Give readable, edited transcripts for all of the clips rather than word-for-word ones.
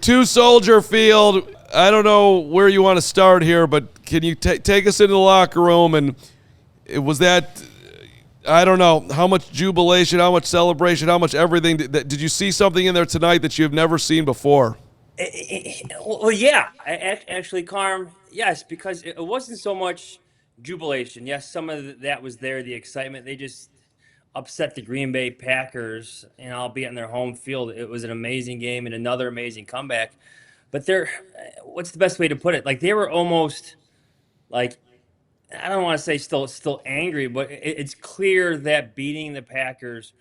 to Soldier Field. I don't know where you want to start here, but can you take us into the locker room? And was that, I don't know, how much jubilation, how much celebration, how much everything? Did you see something in there tonight that you've never seen before? Well, yeah. Actually, Carm, yes, because it wasn't so much jubilation. Yes, some of that was there, the excitement. They just upset the Green Bay Packers, and albeit in their home field. It was an amazing game and another amazing comeback. But what's the best way to put it? Like, they were almost like, I don't want to say still angry, but it's clear that beating the Packers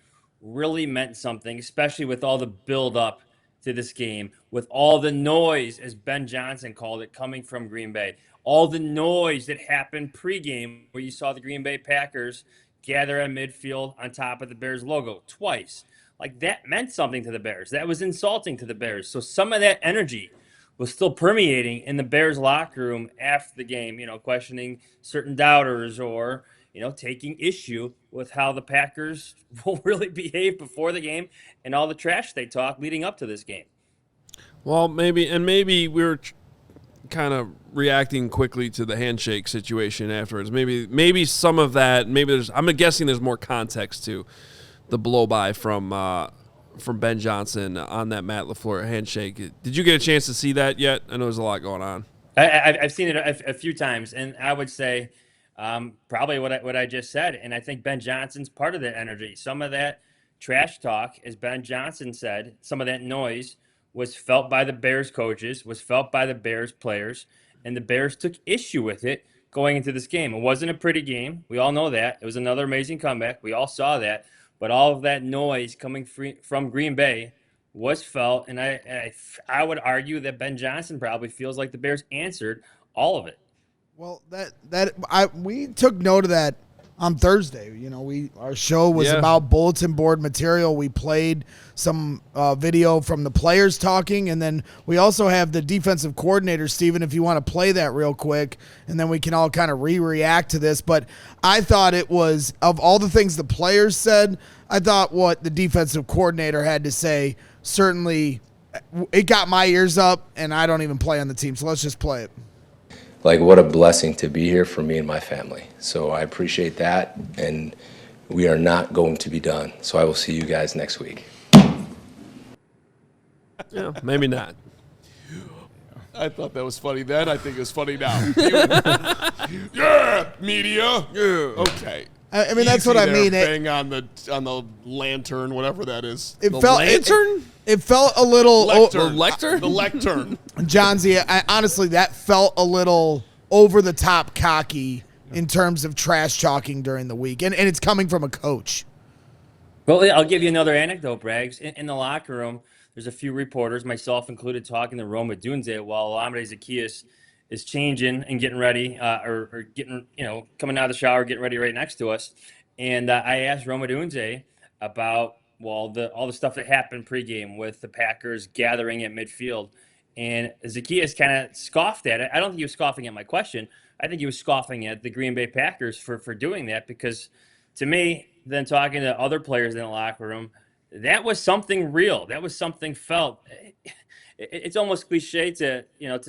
really meant something, especially with all the build up to this game, with all the noise, as Ben Johnson called it, coming from Green Bay, all the noise that happened pregame where you saw the Green Bay Packers gather at midfield on top of the Bears logo twice. Like, that meant something to the Bears. That was insulting to the Bears. So some of that energy was still permeating in the Bears locker room after the game, questioning certain doubters or, taking issue with how the Packers will really behave before the game and all the trash they talk leading up to this game. Well, maybe we're kind of reacting quickly to the handshake situation afterwards. Maybe some of that, I'm guessing there's more context to the blow by from Ben Johnson on that Matt LaFleur handshake. Did you get a chance to see that yet? I know there's a lot going on. I've seen it a few times, and I would say probably what I just said. And I think Ben Johnson's part of that energy. Some of that trash talk, as Ben Johnson said, some of that noise was felt by the Bears coaches, was felt by the Bears players, and the Bears took issue with it going into this game. It wasn't a pretty game. We all know that. It was another amazing comeback. We all saw that. But all of that noise coming from Green Bay was felt, and I would argue that Ben Johnson probably feels like the Bears answered all of it. Well, we took note of that on Thursday. Our show was about bulletin board material. We played some video from the players talking, and then we also have the defensive coordinator, Steven, if you want to play that real quick, and then we can all kind of react to this. But I thought it was, of all the things the players said, I thought what the defensive coordinator had to say, certainly it got my ears up, and I don't even play on the team, so let's just play it. Like, what a blessing to be here for me and my family. So I appreciate that, and we are not going to be done. So I will see you guys next week. Yeah, maybe not. I thought that was funny then. I think it's funny now. Yeah, media. Yeah. Okay. I mean, that's what I mean. Bang on the lantern, whatever that is. It felt a little lectern. The lectern. Johnsy, honestly, that felt a little over the top cocky in terms of trash talking during the week, and it's coming from a coach. Well, I'll give you another anecdote, Braggs. In the locker room, there's a few reporters, myself included, talking to Odunze while Amade Zaccheaus is changing and getting ready, or getting, coming out of the shower, getting ready right next to us. And I asked Odunze about, all the stuff that happened pregame with the Packers gathering at midfield. And Zaccheaus kind of scoffed at it. I don't think he was scoffing at my question. I think he was scoffing at the Green Bay Packers for doing that, because to me, then talking to other players in the locker room, that was something real. That was something felt. It's almost cliche to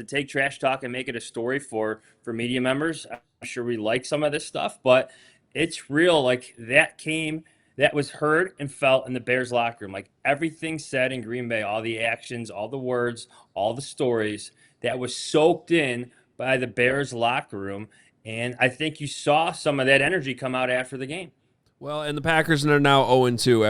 take trash talk and make it a story for media members. I'm sure we like some of this stuff, but it's real. Like, that was heard and felt in the Bears locker room. Like, everything said in Green Bay, all the actions, all the words, all the stories, that was soaked in by the Bears locker room. And I think you saw some of that energy come out after the game. Well, and the Packers are now 0-2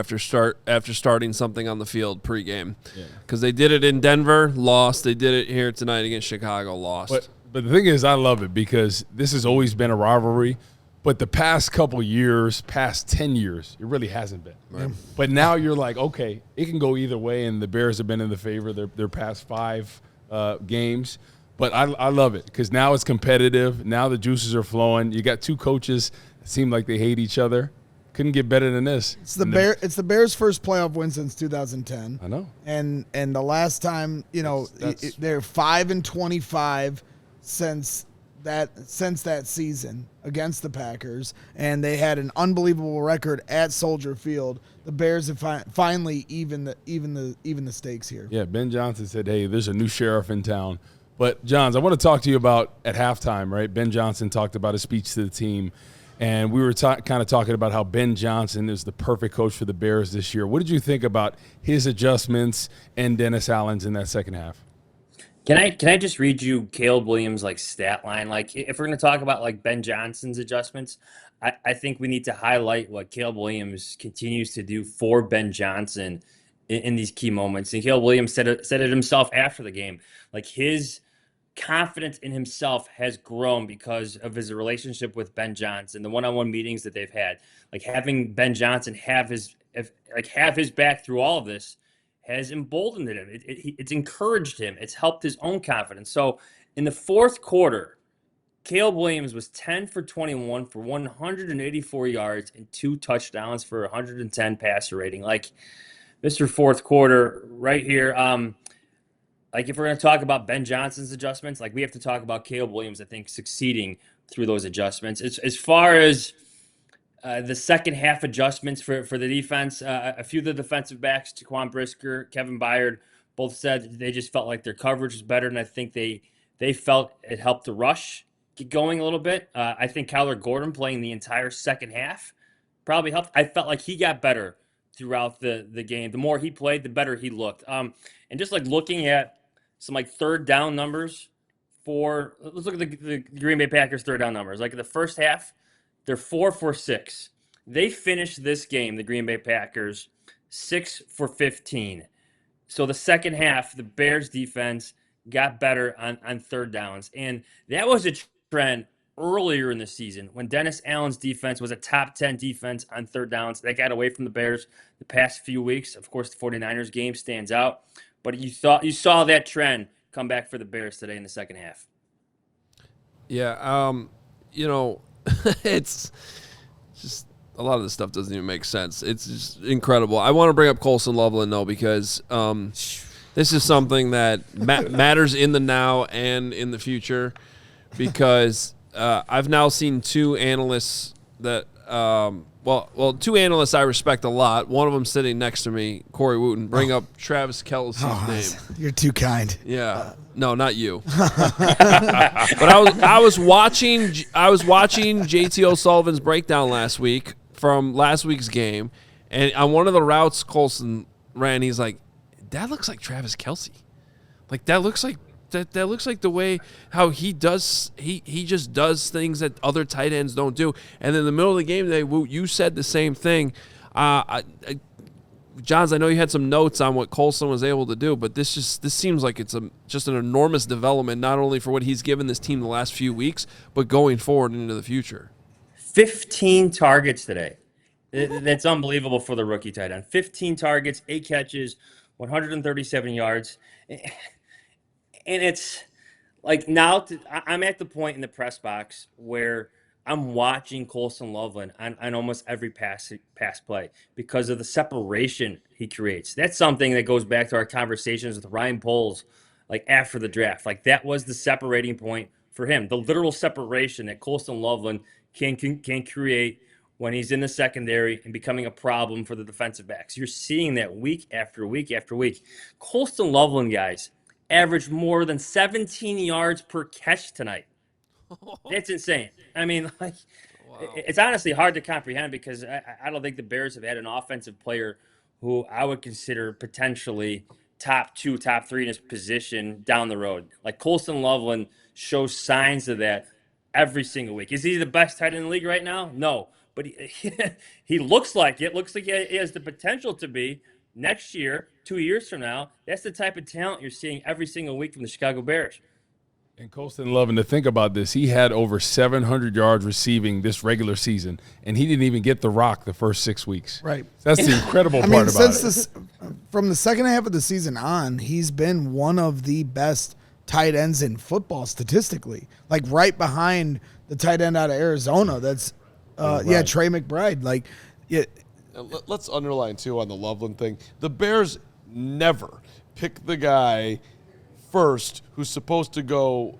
after starting something on the field pregame, because they did it in Denver, lost. They did it here tonight against Chicago, lost. But the thing is, I love it because this has always been a rivalry. But the past couple years, past 10 years, it really hasn't been. Right. But now you're like, okay, it can go either way, and the Bears have been in the favor their past 5 games. But I love it because now it's competitive. Now the juices are flowing. You got 2 coaches that seem like they hate each other. Couldn't get better than this. It's the Bears' first playoff win since 2010. I know. And the last time, they're 5-25 since since that season against the Packers, and they had an unbelievable record at Soldier Field. The Bears have finally even the stakes here. Yeah, Ben Johnson said, "Hey, there's a new sheriff in town." But Jahns, I want to talk to you about at halftime, right? Ben Johnson talked about his speech to the team, and we were kind of talking about how Ben Johnson is the perfect coach for the Bears this year. What did you think about his adjustments and Dennis Allen's in that second half? Can I just read you Caleb Williams' stat line? If we're going to talk about Ben Johnson's adjustments, I think we need to highlight what Caleb Williams continues to do for Ben Johnson in these key moments. And Caleb Williams said it himself after the game. His confidence in himself has grown because of his relationship with Ben Johnson, the one-on-one meetings that they've had. Having Ben Johnson have his back through all of this has emboldened him. It's encouraged him. It's helped his own confidence. So in the fourth quarter, Caleb Williams was 10 for 21 for 184 yards and 2 touchdowns for 110 passer rating. Mr. Fourth Quarter right here. If we're going to talk about Ben Johnson's adjustments, we have to talk about Caleb Williams, I think, succeeding through those adjustments. As far as the second half adjustments for the defense, a few of the defensive backs, Jaquan Brisker, Kevin Byard, both said they just felt like their coverage was better, and I think they felt it helped the rush get going a little bit. I think Kyler Gordon playing the entire second half probably helped. I felt like he got better throughout the game. The more he played, the better he looked. And just looking at some third down numbers let's look at the Green Bay Packers third down numbers. In the first half, they're 4 for 6. They finished this game, the Green Bay Packers, 6 for 15. So the second half, the Bears defense got better on third downs. And that was a trend earlier in the season when Dennis Allen's defense was a top 10 defense on third downs. That got away from the Bears the past few weeks. Of course, the 49ers game stands out. But you saw that trend come back for the Bears today in the second half. Yeah, it's just a lot of this stuff doesn't even make sense. It's just incredible. I want to bring up Colston Loveland, though, because this is something that matters in the now and in the future, because I've now seen two analysts that two analysts I respect a lot. One of them sitting next to me, Corey Wooten, bring up Travis Kelce's name. You're too kind. Yeah. No, not you. But I was watching JT O'Sullivan's breakdown last week from last week's game, and on one of the routes Colston ran, he's like, "That looks like Travis Kelce. That looks like that looks like the way how he does. He just does things that other tight ends don't do." And in the middle of the game today, you said the same thing. Jahns, I know you had some notes on what Colston was able to do, but this seems like it's just an enormous development, not only for what he's given this team the last few weeks, but going forward into the future. 15 targets today. That's unbelievable for the rookie tight end. 15 targets, 8 catches, 137 yards. And it's now I'm at the point in the press box where I'm watching Colston Loveland on almost every pass play because of the separation he creates. That's something that goes back to our conversations with Ryan Poles, after the draft. That was the separating point for him, the literal separation that Colston Loveland can create when he's in the secondary and becoming a problem for the defensive backs. You're seeing that week after week after week. Colston Loveland, guys, averaged more than 17 yards per catch tonight. That's insane. I mean, wow. It's honestly hard to comprehend because I don't think the Bears have had an offensive player who I would consider potentially top 2, top 3 in his position down the road. Colston Loveland shows signs of that every single week. Is he the best tight end in the league right now? No. But he looks like it. Looks like he has the potential to be next year, 2 years from now. That's the type of talent you're seeing every single week from the Chicago Bears. And Colston Loveland, to think about this, he had over 700 yards receiving this regular season, and he didn't even get the rock the first 6 weeks. Right. That's the incredible part about it. From the second half of the season on, he's been one of the best tight ends in football statistically, right behind the tight end out of Arizona. That's, Trey McBride. Let's underline, too, on the Loveland thing. The Bears never pick the guy first who's supposed to go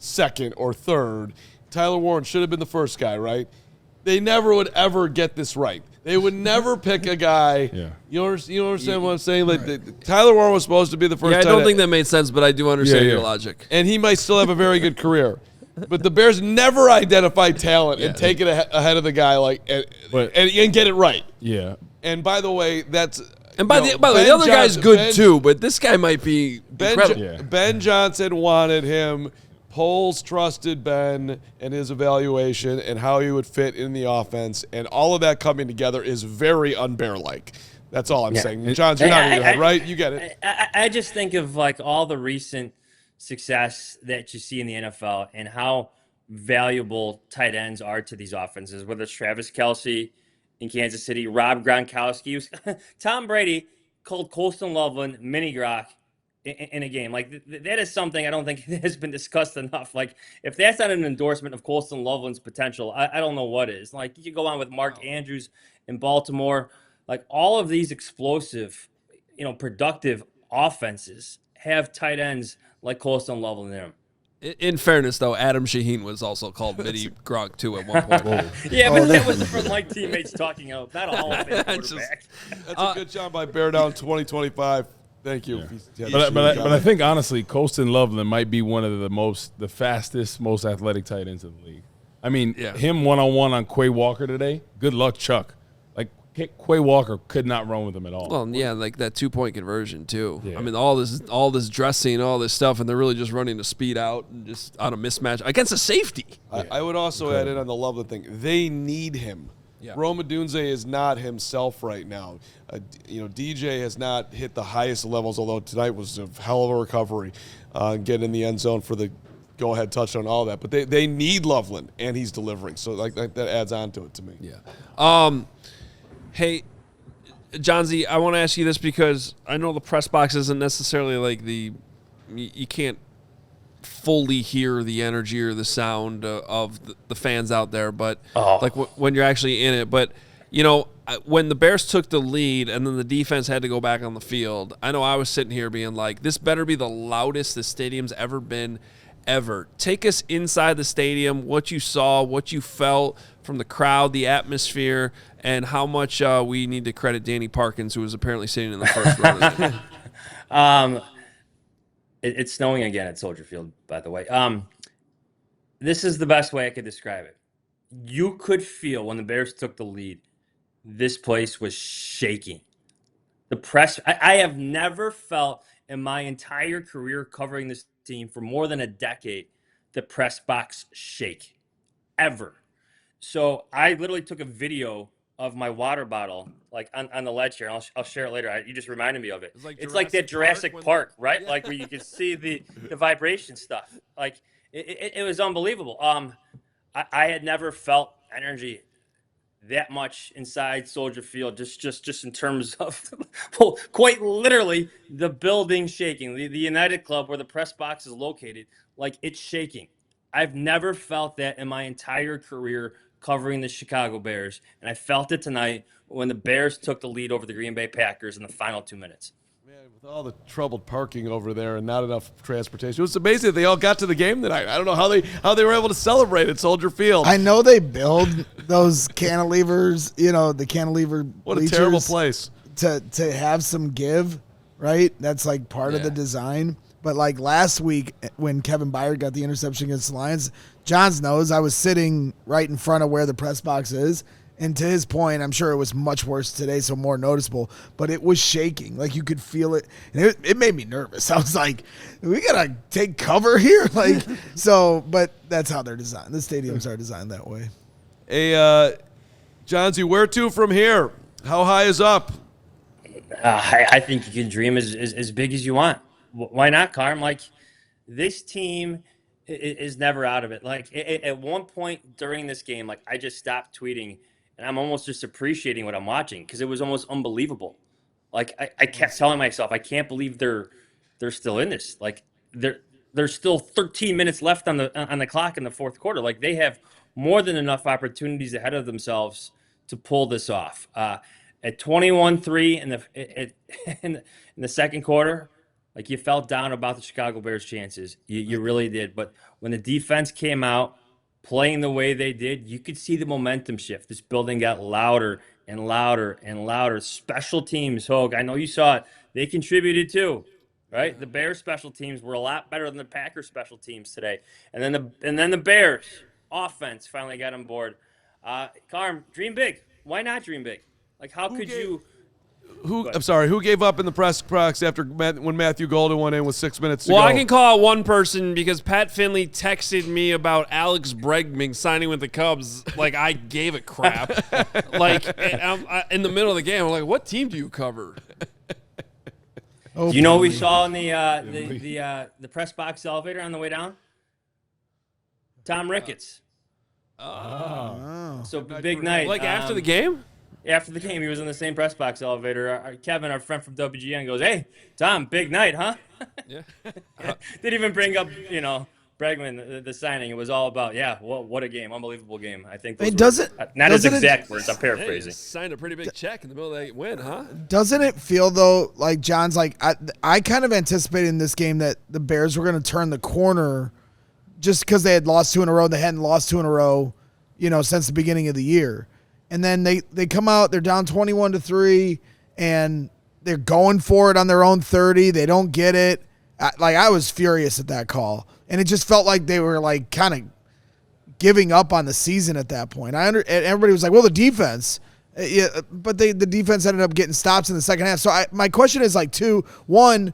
second or third. Tyler Warren should have been the first guy, right? They never would ever get this right. They would never pick a guy. Yeah. You understand what I'm saying? Like Tyler Warren was supposed to be the first. Yeah, I don't think that made sense, but I do understand your logic. And he might still have a very good career. But the Bears never identify talent and take it ahead of the guy and get it right. Yeah. And by the way, that's and by the way, the other guy's good too, but this guy might be incredible. Ben Johnson wanted him. Poles trusted Ben and his evaluation and how he would fit in the offense, and all of that coming together is very un-Bear-like. That's all I'm saying. Johns, you're not in your head, right? You get it. I just think of like all the recent success that you see in the NFL and how valuable tight ends are to these offenses, whether it's Travis Kelce in Kansas City, Rob Gronkowski. Tom Brady called Colston Loveland mini Gronk in a game. Like that is something I don't think has been discussed enough. Like if that's not an endorsement of Colston Loveland's potential, I don't know what is. Like you could go on with Mark Andrews in Baltimore. Like all of these explosive, productive offenses have tight ends like Colston Loveland in them. In fairness, though, Adam Shaheen was also called Mini Gronk too at one point. Yeah, but that was from like teammates talking out, not a Hall of Fame quarterback. That's a good job by Bear Down 2025. Thank you. Yeah. But I think honestly, Colston Loveland might be one of the fastest, most athletic tight ends in the league. I mean, him one-on-one on Quay Walker today. Good luck, Chuck. Like Quay Walker could not run with him at all. Well, yeah, like that 2-point conversion too. Yeah. I mean, all this dressing, all this stuff, and they're really just running the speed out and just on a mismatch against a safety. I would also add in on the Loveland thing. They need him. Yeah. Rome Odunze is not himself right now. DJ has not hit the highest levels, although tonight was a hell of a recovery, getting in the end zone for the go-ahead touchdown, all that. But they need Loveland, and he's delivering. So like that adds on to it to me. Yeah. Hey, Johnsy, I want to ask you this because I know the press box isn't necessarily like you can't fully hear the energy or the sound of the fans out there, but when you're actually in it. But, when the Bears took the lead and then the defense had to go back on the field, I know I was sitting here being like, this better be the loudest the stadium's ever been, ever. Take us inside the stadium, what you saw, what you felt from the crowd, the atmosphere, and how much we need to credit Danny Parkins, who was apparently sitting in the first row of the game. It's snowing again at Soldier Field, by the way. This is the best way I could describe it. You could feel when the Bears took the lead, this place was shaking. The press, I have never felt in my entire career covering this team for more than a decade, the press box shake, ever. So I literally took a video of my water bottle, like on the ledge here. I'll share it later. You just reminded me of it. It's like that Jurassic Park, right? Like where you can see the vibration stuff. Like it was unbelievable. I had never felt energy that much inside Soldier Field, just in terms of, well, quite literally the building shaking, the United Club where the press box is located, like it's shaking. I've never felt that in my entire career covering the Chicago Bears, and I felt it tonight when the Bears took the lead over the Green Bay Packers in the final 2 minutes. Man, with all the troubled parking over there and not enough transportation, it was amazing that they all got to the game tonight. I don't know how they were able to celebrate at Soldier Field. I know they build those cantilevers, the cantilever what a terrible place to have some give, right? That's like part of the design. But like last week when Kevin Byard got the interception against the Lions, Jahns knows I was sitting right in front of where the press box is. And to his point, I'm sure it was much worse today, so more noticeable. But it was shaking. Like, you could feel it. And it made me nervous. I was like, we got to take cover here? But that's how they're designed. The stadiums are designed that way. Hey, Johnsy, where to from here? How high is up? I think you can dream as big as you want. Why not, Carm? Like, this team is never out of it. Like, at one point during this game, like, I just stopped tweeting, and I'm almost just appreciating what I'm watching because it was almost unbelievable. Like, I kept telling myself, I can't believe they're still in this. Like, there's still 13 minutes left on the clock in the fourth quarter. Like, they have more than enough opportunities ahead of themselves to pull this off. At 21-3 in the second quarter, Like, you felt down about the Chicago Bears' chances. You really did. But when the defense came out playing the way they did, you could see the momentum shift. This building got louder and louder and louder. Special teams, Hogue, I know you saw it. They contributed too, right? The Bears' special teams were a lot better than the Packers' special teams today. And then the Bears' offense finally got on board. Carm, dream big. Why not dream big? Like, how could you? Who gave up in the press box after when Matthew Golden went in with 6 minutes to go? Well, I can call out one person because Pat Finley texted me about Alex Bregman signing with the Cubs. Like, I gave it crap. Like, in the middle of the game, I'm like, what team do you cover? Do you know what we saw in the press box elevator on the way down? Tom Ricketts. So big night. Like, after the game? After the game, he was in the same press box elevator. Kevin, our friend from WGN, goes, "Hey, Tom, big night, huh?" Yeah. Didn't even bring up, Bregman, the signing. It was all about, what a game, unbelievable game. I think those not his exact words. I'm paraphrasing. Signed a pretty big check in the middle of that win, huh? Doesn't it feel though like John's like I kind of anticipated in this game that the Bears were going to turn the corner, just because they had lost 2 in a row. They hadn't lost 2 in a row, since the beginning of the year. And then they come out, they're down 21-3, and they're going for it on their own 30. They don't get it. I was furious at that call. And it just felt like they were like kind of giving up on the season at that point. And everybody was like, well, the defense. But the defense ended up getting stops in the second half. So my question is like two. One,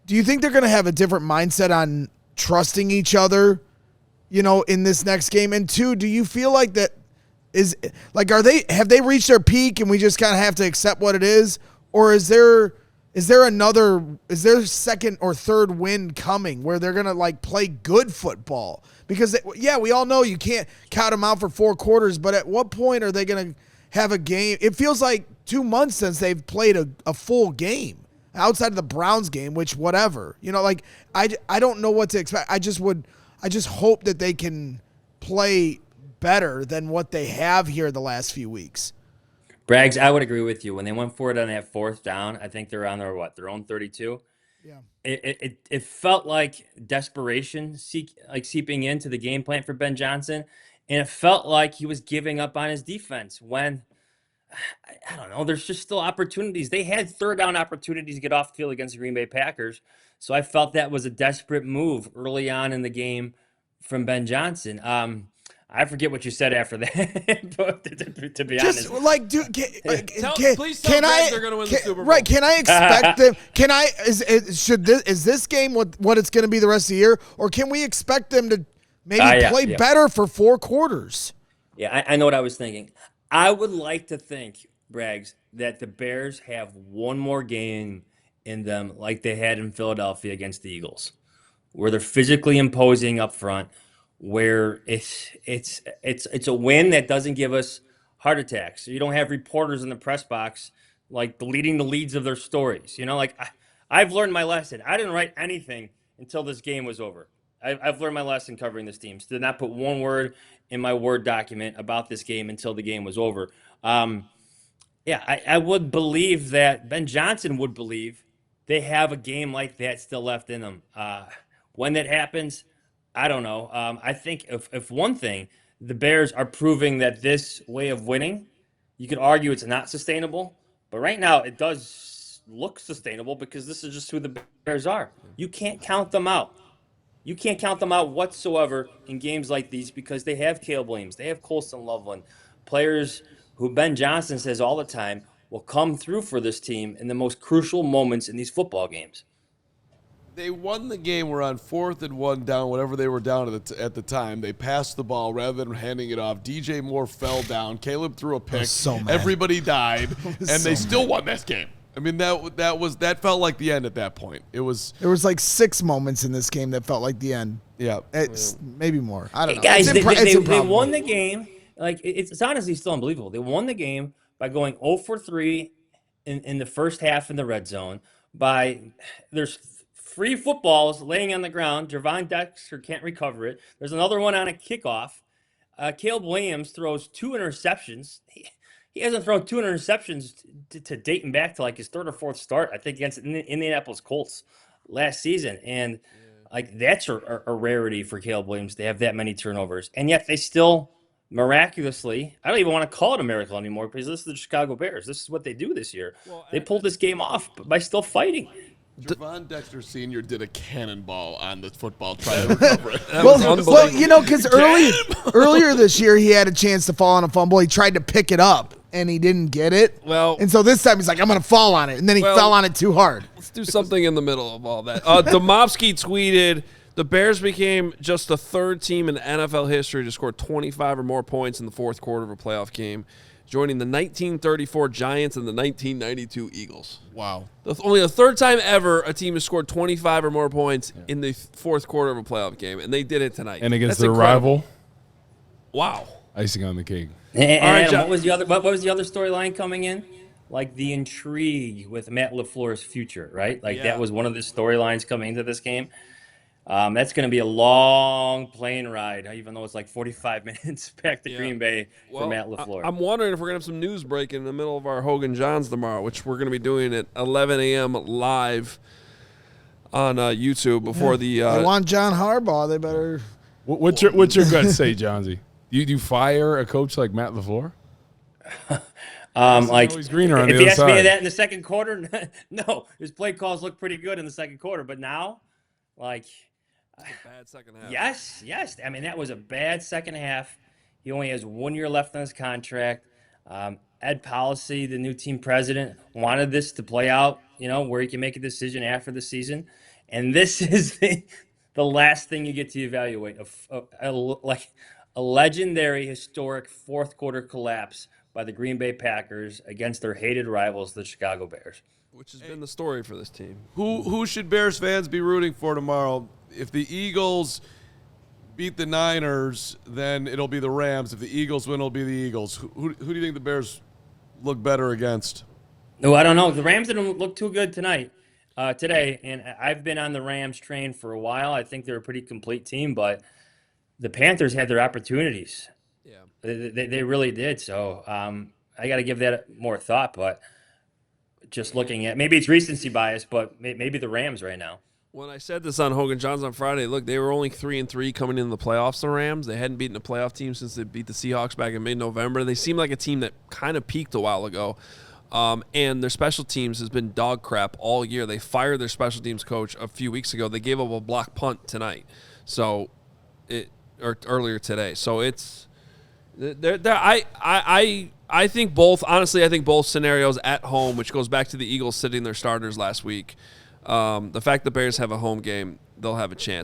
do you think they're going to have a different mindset on trusting each other, in this next game? And two, do you feel like that have they reached their peak and we just kind of have to accept what it is? Or is there second or third win coming where they're going to play good football? Because we all know you can't count them out for 4 quarters, but at what point are they going to have a game? It feels like 2 months since they've played a full game outside of the Browns game, which whatever, I don't know what to expect. I just hope that they can play better than what they have here the last few weeks. Braggs, I would agree with you. When they went for it on that 4th down, I think they're on their own 32. Yeah. It felt like desperation seeping into the game plan for Ben Johnson, and it felt like he was giving up on his defense when, I don't know, there's just still opportunities. They had 3rd down opportunities to get off the field against the Green Bay Packers, so I felt that was a desperate move early on in the game from Ben Johnson. I forget what you said after that. to be honest, please tell Greg they're going to win the Super Bowl. Right? Can I expect them? Is this game what it's going to be the rest of the year, or can we expect them to maybe play better for 4 quarters? Yeah, I know what I was thinking. I would like to think, Braggs, that the Bears have one more game in them, like they had in Philadelphia against the Eagles, where they're physically imposing up front, where it's a win that doesn't give us heart attacks. So you don't have reporters in the press box leading the leads of their stories. I've learned my lesson. I didn't write anything until this game was over. I've learned my lesson covering this team. So did not put one word in my Word document about this game until the game was over. I would believe that Ben Johnson would believe they have a game like that still left in them. When that happens, I don't know. I think if one thing, the Bears are proving that this way of winning, you could argue it's not sustainable, but right now it does look sustainable because this is just who the Bears are. You can't count them out. You can't count them out whatsoever in games like these because they have Caleb Williams, they have Colston Loveland, players who Ben Johnson says all the time will come through for this team in the most crucial moments in these football games. They won the game. We're on 4th and 1 down, whatever they were down at the time. They passed the ball rather than handing it off. DJ Moore fell down. Caleb threw a pick. So mad. Everybody died, and they still won this game. I mean, that felt like the end at that point. There was 6 moments in this game that felt like the end. Yeah, it's maybe more. I don't know. Guys, they won the game. It's honestly still unbelievable. They won the game by going 0 for 3 in the first half in the red zone. There's 3 footballs laying on the ground. Javon Dexter can't recover it. There's another one on a kickoff. Caleb Williams throws 2 interceptions. He hasn't thrown 2 interceptions to dating back to his 3rd or 4th start, I think, against the Indianapolis Colts. last season. And like that's a rarity for Caleb Williams to have that many turnovers. And yet they still miraculously, I don't even want to call it a miracle anymore because this is the Chicago Bears. This is what they do this year. They pulled this game off by still fighting. Javon Dexter Sr. did a cannonball on the football trying to recover it. Well, you know, because earlier this year he had a chance to fall on a fumble. He tried to pick it up and he didn't get it. Well, and so this time he's like, I'm going to fall on it, and then he fell on it too hard. Let's do something in the middle of all that. Domofsky tweeted, the Bears became just the third team in NFL history to score 25 or more points in the fourth quarter of a playoff game, joining the 1934 Giants and the 1992 Eagles. Wow. Only the third time ever a team has scored 25 or more points in the fourth quarter of a playoff game, and they did it tonight. And against their rival. Wow. Icing on the cake. And Adam, what was the other storyline coming in? Like the intrigue with Matt LaFleur's future, right? Like that was one of the storylines coming into this game. That's going to be a long plane ride, even though it's like 45 minutes back to Green Bay for Matt LaFleur. I'm wondering if we're going to have some news breaking in the middle of our Hogan Jahns tomorrow, which we're going to be doing at 11 a.m. live on YouTube before the. They want John Harbaugh. They better. What's your gut say, Johnsy? You fire a coach like Matt LaFleur? Like he's greener on if the you other ask side. me that in the second quarter, no, his play calls look pretty good in the second quarter, but now, like, bad second half. Yes. I mean, that was a bad second half. He only has 1 year left on his contract. Ed Policy, the new team president, wanted this to play out, where he can make a decision after the season. And this is the last thing you get to evaluate, like a legendary, historic fourth quarter collapse by the Green Bay Packers against their hated rivals, the Chicago Bears. Which has been the story for this team. Who should Bears fans be rooting for tomorrow? If the Eagles beat the Niners, then it'll be the Rams. If the Eagles win, it'll be the Eagles. Who do you think the Bears look better against? No, I don't know. The Rams didn't look too good today, and I've been on the Rams train for a while. I think they're a pretty complete team, but the Panthers had their opportunities. Yeah, they really did. So I got to give that more thought. But just looking at, maybe it's recency bias, but maybe the Rams right now. When I said this on Hogan Jahns on Friday, look, they were only 3-3 coming into the playoffs, the Rams. They hadn't beaten a playoff team since they beat the Seahawks back in mid-November. They seem like a team that kind of peaked a while ago. And their special teams has been dog crap all year. They fired their special teams coach a few weeks ago. They gave up a block punt tonight. Or earlier today. So it's I think both, honestly, I think both scenarios at home, which goes back to the Eagles sitting their starters last week. The fact the Bears have a home game, they'll have a chance.